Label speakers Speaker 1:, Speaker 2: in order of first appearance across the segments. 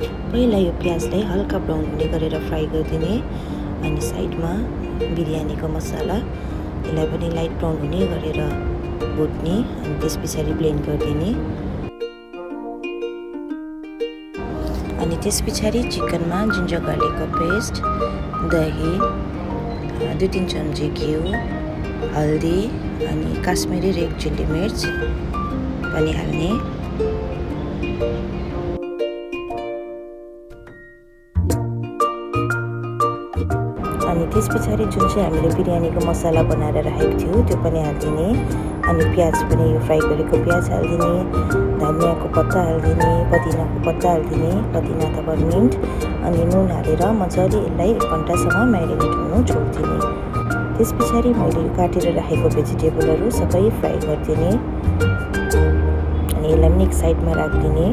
Speaker 1: पहिला यो प्याजलाई हल्का ब्राउन हुने गरेर फ्राई गरिदिने। अनि साइडमा बिरयानीको मसला, यसलाई पनि लाइट ब्राउन हुने गरेर भुट्ने। अनि त्यस पछाडि ब्लेन्ड गरिदिने। अनि त्यस पछाडि चिकनमा जिन्जर गार्लिकको पेस्ट, दही, 2-3 चम्ची घिउ, हल्दी अनि काश्मिरी रेड चिल्ली मिर्च पनि हाल्ने। अनि त्यस पछाडि जुन चाहिँ हामीले बिरयानीको मसला बनाएर राखेको थियौँ त्यो पनि हालिदिने। अनि प्याज पनि यो फ्राई गरेको प्याज हालिदिने, धनियाँको पत्ता हालिदिने, पुदिनाको पत्ता हालिदिने, पुदिना अथवा मिन्ट। अनि नुन हालेर मजाले यसलाई 1 घन्टासम्म म्यारिनेट हुनु छोडिदिने। त्यस पछाडि मैले यो काटेर राखेको भेजिटेबलहरू सबै फ्राई गरिदिने। अनि यसलाई पनि एक साइडमा राखिदिने।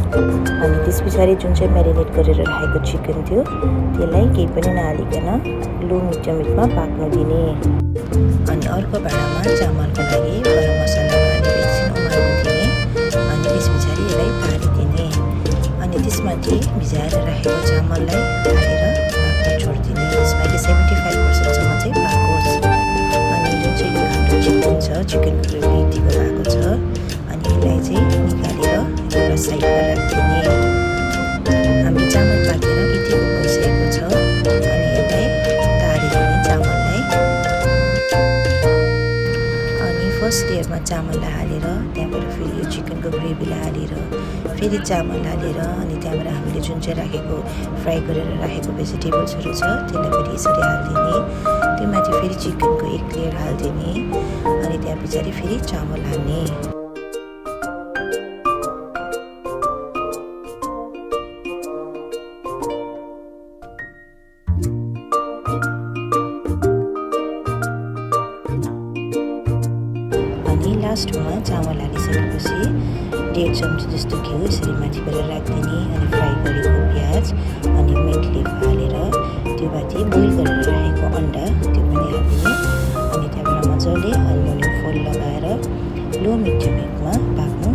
Speaker 1: अनि त्यस पछाडि जुन चाहिँ म्यारिनेट गरेर राखेको चिकन थियो त्यसलाई केही पनि नहालिकन लो मिडियम हिटमा पाक्न दिने। अनि अर्को भाँडामा चामलको लागि गरम मसला हालेर एकछिन उमाल्न दिने। अनि त्यस पछाडि यसलाई पारिदिने। अनि त्यसमाथि भिजाएर राखेको चामललाई हालेर पाक्न छोडिदिने। त्यसमा कि 75% चाहिँ पाकोस्। अनि जुन चाहिँ यो हाम्रो चिकन छ, चिकनको ग्रेभी यतिको भएको छ। अनि यसलाई चाहिँ निकालेर एउटा साइडमा राखिदिने। हाम्रो चामल पाकेर यतिको भइसकेको छ। अनि यसलाई तारिदिने चामललाई। अनि फर्स्ट लेयरमा चामललाई हालेर त्यहाँबाट फेरि यो चिकनको ग्रेभीलाई हालेर फेरि चामल हालेर अनि त्यहाँबाट हामीले जुन चाहिँ राखेको फ्राई गरेर राखेको भेजिटेबल्सहरू छ त्यसलाई फेरि यसरी हालिदिने। त्यो माथि फेरि चिकनको एक लेयर हालिदिने। अनि त्यहाँ पछाडि फेरि चामल हाल्ने। लास्टमा चामल हालिसकेपछि 1.5 चम्ची जस्तो घिउ यसरी माथिबाट राखिदिने। अनि फ्राई गरेको प्याज अनि मिन्ट लिफ हालेर त्यो माथि बोइल गरेर राखेको अन्डा त्यो पनि हालिदिने। अनि त्यहाँबाट मजाले एल्युमिनियम फोइल लगाएर लो मिडियम हिटमा पाक्न